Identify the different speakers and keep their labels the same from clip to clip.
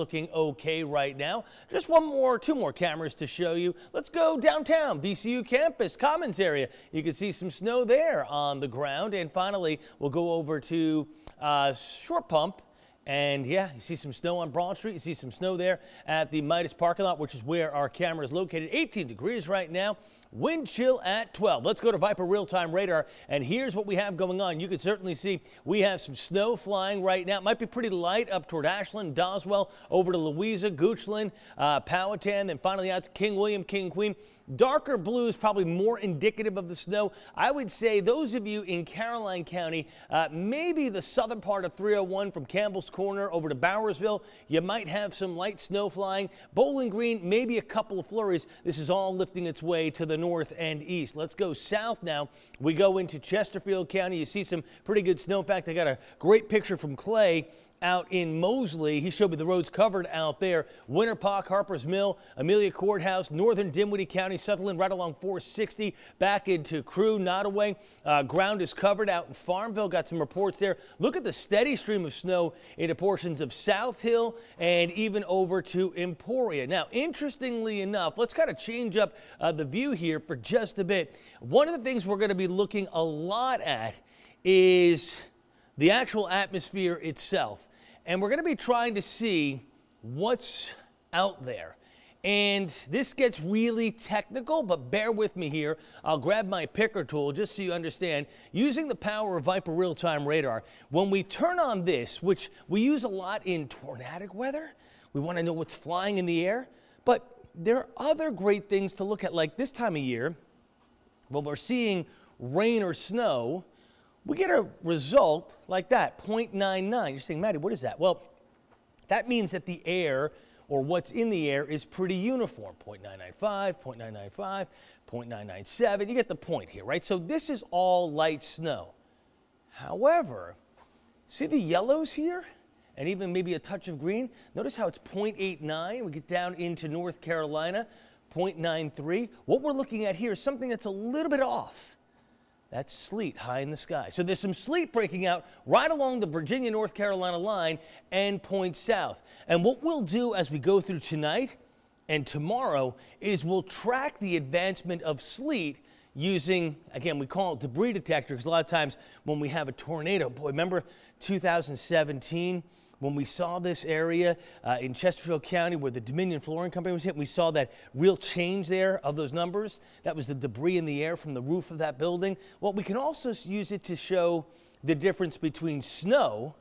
Speaker 1: looking okay right now. Just two more cameras to show you. Let's go downtown, BCU campus, Commons area. You can see some snow there on the ground. And finally, we'll go over to Short Pump. And yeah, you see some snow on Broad Street. You see some snow there at the Midas parking lot, which is where our camera is located. 18 degrees right now. Wind chill at 12. Let's go to Viper real-time radar, and here's what we have going on. You can certainly see we have some snow flying right now. It might be pretty light up toward Ashland, Doswell, over to Louisa, Goochland, Powhatan, then finally out to King William, King Queen. Darker blue is probably more indicative of the snow. I would say those of you in Caroline County, maybe the southern part of 301 from Campbell's Corner over to Bowersville, you might have some light snow flying. Bowling Green, maybe a couple of flurries. This is all lifting its way to the north and east. Let's go south now. We go into Chesterfield County. You see some pretty good snow. In fact, I got a great picture from Clay out in Mosley. He showed me the roads covered out there. Winterpock, Harper's Mill, Amelia Courthouse, northern Dinwiddie County, Sutherland, right along 460, back into Crew, Nottoway. Ground is covered out in Farmville. Got some reports there. Look at the steady stream of snow into portions of South Hill and even over to Emporia. Now, interestingly enough, let's kind of change up the view here for just a bit. One of the things we're going to be looking a lot at is the actual atmosphere itself. And we're going to be trying to see what's out there. And this gets really technical, but bear with me here. I'll grab my picker tool just so you understand. Using the power of Viper real-time radar, when we turn on this, which we use a lot in tornadic weather, we want to know what's flying in the air. But there are other great things to look at, like this time of year, when we're seeing rain or snow, we get a result like that, 0.99. You're saying, Maddie, what is that? Well, that means that the air, or what's in the air, is pretty uniform. 0.995, 0.995, 0.997. You get the point here, right? So this is all light snow. However, see the yellows here? And even maybe a touch of green? Notice how it's 0.89. We get down into North Carolina, 0.93. What we're looking at here is something that's a little bit off. That's sleet high in the sky. So there's some sleet breaking out right along the Virginia-North Carolina line and points south. And what we'll do as we go through tonight and tomorrow is we'll track the advancement of sleet using, again, we call it debris detector, because a lot of times when we have a tornado, boy, remember 2017? When we saw this area in Chesterfield County where the Dominion Flooring Company was hit, we saw that real change there of those numbers. That was the debris in the air from the roof of that building. Well, we can also use it to show the difference between snow,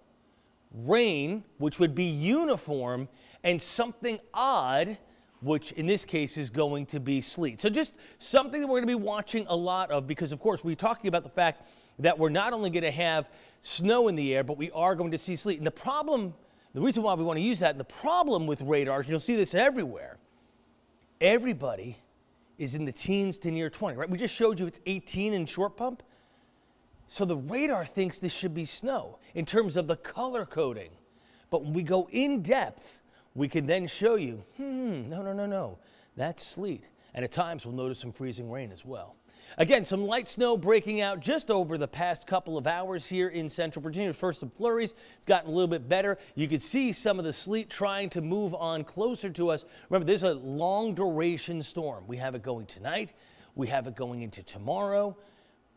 Speaker 1: rain, which would be uniform, and something odd, which in this case is going to be sleet. So just something that we're going to be watching a lot of, because of course we're talking about the fact that we're not only going to have snow in the air, but we are going to see sleet. And the problem, the reason why we want to use that, and the problem with radars, you'll see this everywhere, everybody is in the teens to near 20, right? We just showed you it's 18 in Short Pump. So the radar thinks this should be snow in terms of the color coding. But when we go in depth, we can then show you, no, that's sleet. And at times we'll notice some freezing rain as well. Again, some light snow breaking out just over the past couple of hours here in Central Virginia. First, some flurries. It's gotten a little bit better. You can see some of the sleet trying to move on closer to us. Remember, this is a long duration storm. We have it going tonight. We have it going into tomorrow.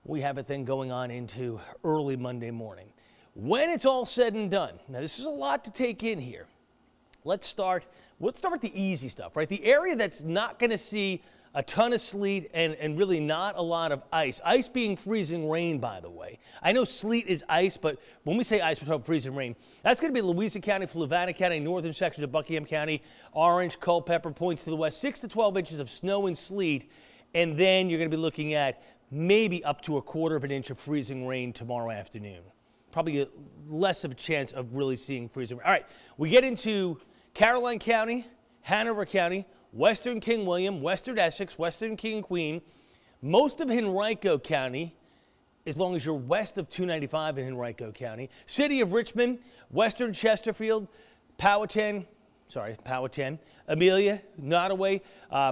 Speaker 1: We have it then going on into early Monday morning. When it's all said and done, now this is a lot to take in here. Let's start with the easy stuff, right? The area that's not going to see a ton of sleet and really not a lot of ice. Ice being freezing rain, by the way. I know sleet is ice, but when we say ice, we're talking freezing rain. That's going to be Louisa County, Fluvanna County, northern sections of Buckingham County, Orange, Culpeper, points to the west, 6 to 12 inches of snow and sleet. And then you're going to be looking at maybe up to 1/4 of an inch of freezing rain tomorrow afternoon. Probably less of a chance of really seeing freezing rain. All right, we get into Caroline County, Hanover County, western King William, western Essex, western King Queen, most of Henrico County, as long as you're west of 295 in Henrico County, city of Richmond, western Chesterfield, Powhatan, Amelia, Nottoway,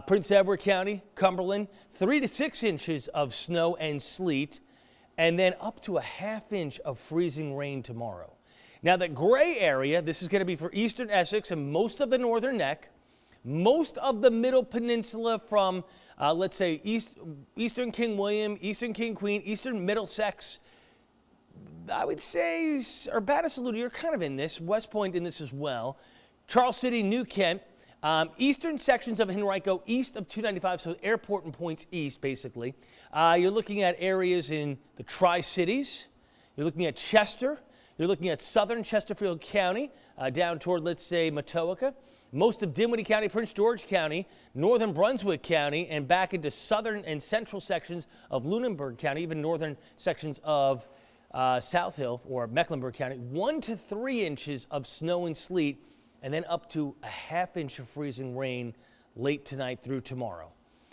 Speaker 1: Prince Edward County, Cumberland, 3 to 6 inches of snow and sleet, and then up to 1/2 inch of freezing rain tomorrow. Now, the gray area, this is going to be for eastern Essex and most of the northern neck, most of the middle peninsula from, let's say, eastern King William, eastern King Queen, eastern Middlesex. I would say Urbana, Saluda, you're kind of in this. West Point in this as well. Charles City, New Kent. Eastern sections of Henrico, east of 295, so airport and points east, basically. You're looking at areas in the Tri-Cities. You're looking at Chester. You're looking at southern Chesterfield County, down toward, let's say, Matoaka. Most of Dinwiddie County, Prince George County, northern Brunswick County, and back into southern and central sections of Lunenburg County, even northern sections of South Hill or Mecklenburg County. 1 to 3 inches of snow and sleet, and then up to a ½ inch of freezing rain late tonight through tomorrow.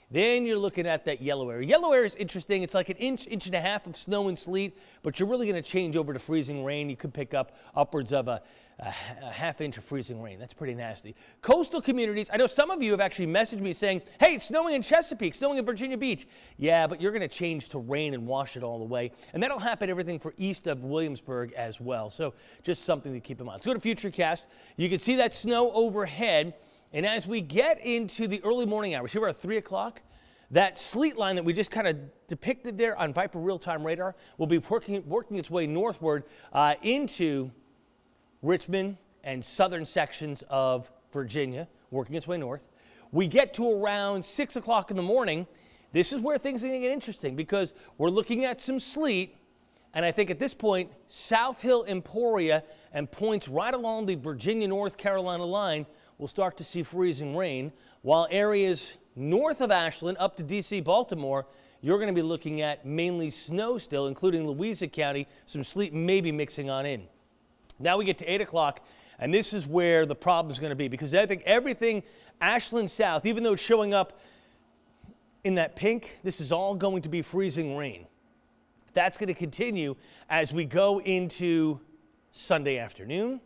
Speaker 1: Then you're looking at that yellow area. Yellow area is interesting. It's like an inch, inch and a half of snow and sleet, but you're really going to change over to freezing rain. You could pick up upwards of a ½ inch of freezing rain. That's pretty nasty. Coastal communities, I know some of you have actually messaged me saying, hey, it's snowing in Chesapeake, snowing in Virginia Beach. Yeah, but you're going to change to rain and wash it all away. And that'll happen everything for east of Williamsburg as well. So just something to keep in mind. Let's go to Futurecast. You can see that snow overhead. And as we get into the early morning hours, here we're at 3 o'clock, that sleet line that we just kind of depicted there on Viper real-time radar will be working its way northward into Richmond and southern sections of Virginia, working its way north. We get to around 6 o'clock in the morning. This is where things are going to get interesting because we're looking at some sleet. And I think at this point, South Hill, Emporia, and points right along the Virginia-North Carolina line will start to see freezing rain, while areas north of Ashland up to D.C., Baltimore, you're going to be looking at mainly snow still, including Louisa County, some sleet maybe mixing on in. Now we get to 8 o'clock, and this is where the problem is going to be, because I think everything Ashland South, even though it's showing up in that pink, this is all going to be freezing rain. That's going to continue as we go into Sunday afternoon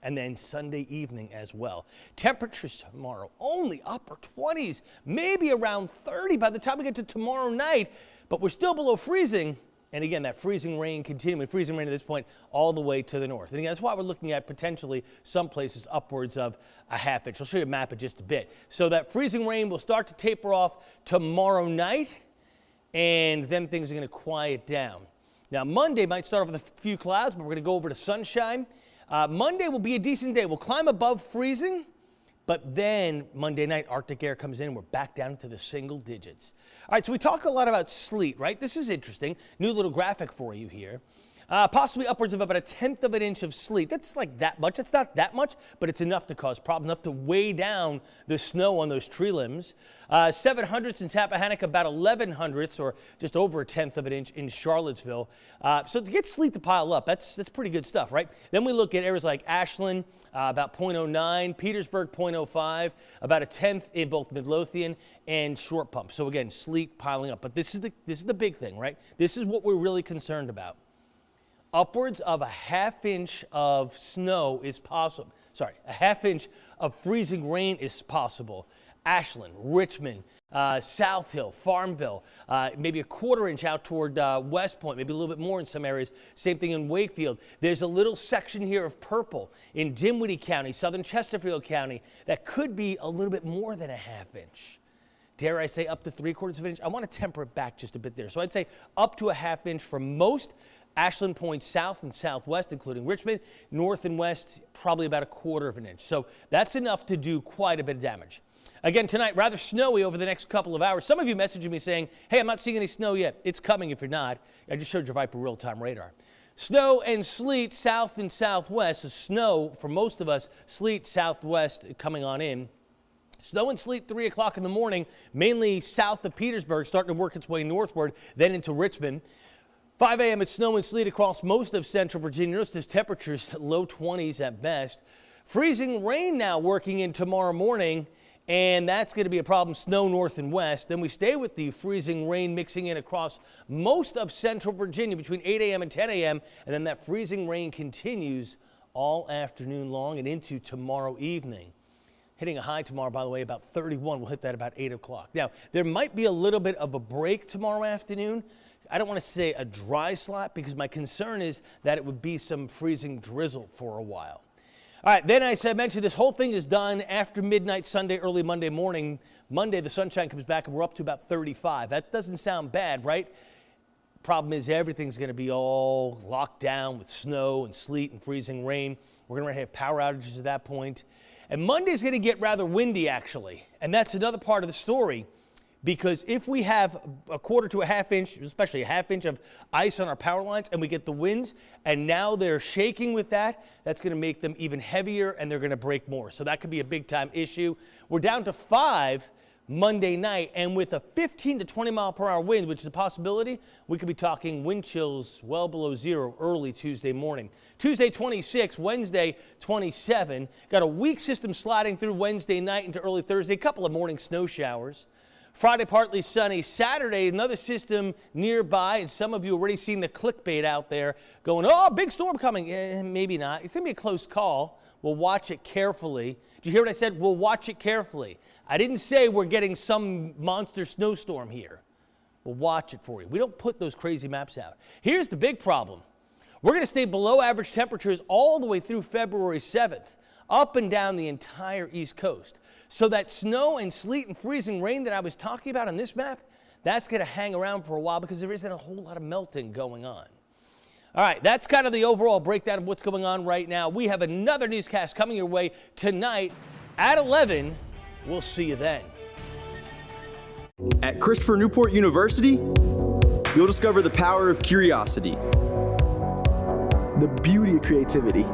Speaker 1: and then Sunday evening as well. Temperatures tomorrow only upper 20s, maybe around 30 by the time we get to tomorrow night, but we're still below freezing. And again, that freezing rain continuing, freezing rain at this point all the way to the north. And again, that's why we're looking at potentially some places upwards of a ½ inch. I'll show you a map in just a bit. So that freezing rain will start to taper off tomorrow night, and then things are going to quiet down. Now, Monday might start off with a few clouds, but we're going to go over to sunshine. Monday will be a decent day. We'll climb above freezing, but then Monday night, Arctic air comes in, and we're back down to the single digits. All right, so we talked a lot about sleet, right? This is interesting. New little graphic for you here. Possibly upwards of about a 1/10 of an inch of sleet. That's like that much. It's not that much, but it's enough to cause problems, enough to weigh down the snow on those tree limbs. 700ths in Tappahannock, about 1100ths, or just over a 1/10 of an inch in Charlottesville. So to get sleet to pile up, that's pretty good stuff, right? Then we look at areas like Ashland, about 0.09, Petersburg 0.05, about a 1/10 in both Midlothian and Short Pump. So again, sleet piling up. But this is the big thing, right? This is what we're really concerned about. Upwards of a ½ inch of snow is possible. Sorry, a ½ inch of freezing rain is possible. Ashland, Richmond, South Hill, Farmville, maybe a 1/4 inch out toward West Point, maybe a little bit more in some areas. Same thing in Wakefield. There's a little section here of purple in Dinwiddie County, southern Chesterfield County, that could be a little bit more than a ½ inch. Dare I say up to 3/4 of an inch? I want to temper it back just a bit there. So I'd say up to a ½ inch for most. Ashland points south and southwest, including Richmond. North and west, probably about a 1/4 of an inch. So that's enough to do quite a bit of damage. Again, tonight, rather snowy over the next couple of hours. Some of you messaging me saying, hey, I'm not seeing any snow yet. It's coming if you're not. I just showed your Viper real-time radar. Snow and sleet south and southwest. So snow for most of us, sleet southwest coming on in. Snow and sleet 3 o'clock in the morning, mainly south of Petersburg, starting to work its way northward, then into Richmond. 5 a.m. it's snow and sleet across most of central Virginia. Notice those temperatures low 20s at best. Freezing rain now working in tomorrow morning, and that's going to be a problem, snow north and west. Then we stay with the freezing rain mixing in across most of central Virginia between 8 a.m. and 10 a.m., and then that freezing rain continues all afternoon long and into tomorrow evening. Hitting a high tomorrow, by the way, about 31. We'll hit that about 8 o'clock. Now, there might be a little bit of a break tomorrow afternoon. I don't want to say a dry slot because my concern is that it would be some freezing drizzle for a while. All right, then as I mentioned, this whole thing is done after midnight Sunday, early Monday morning. Monday, the sunshine comes back and we're up to about 35. That doesn't sound bad, right? Problem is everything's going to be all locked down with snow and sleet and freezing rain. We're going to have power outages at that point. And Monday's going to get rather windy, actually. And that's another part of the story, because if we have a quarter to a half inch, especially a half inch of ice on our power lines, and we get the winds, and now they're shaking with that, that's going to make them even heavier, and they're going to break more. So that could be a big-time issue. We're down to 5 Monday night, and with a 15 to 20 mile per hour wind, which is a possibility, we could be talking wind chills well below zero early Tuesday morning. Tuesday 26, Wednesday 27. Got a weak system sliding through Wednesday night into early Thursday, a couple of morning snow showers. Friday, partly sunny. Saturday, another system nearby, and some of you already seen the clickbait out there going, oh, big storm coming. Maybe not. It's going to be a close call. We'll watch it carefully. Did you hear what I said? We'll watch it carefully. I didn't say we're getting some monster snowstorm here. We'll watch it for you. We don't put those crazy maps out. Here's the big problem. We're going to stay below average temperatures all the way through February 7th, up and down the entire East Coast. So that snow and sleet and freezing rain that I was talking about on this map, that's going to hang around for a while because there isn't a whole lot of melting going on. All right, that's kind of the overall breakdown of what's going on right now. We have another newscast coming your way tonight at 11. We'll see you then.
Speaker 2: At Christopher Newport University, you'll discover the power of curiosity,
Speaker 3: the beauty of creativity,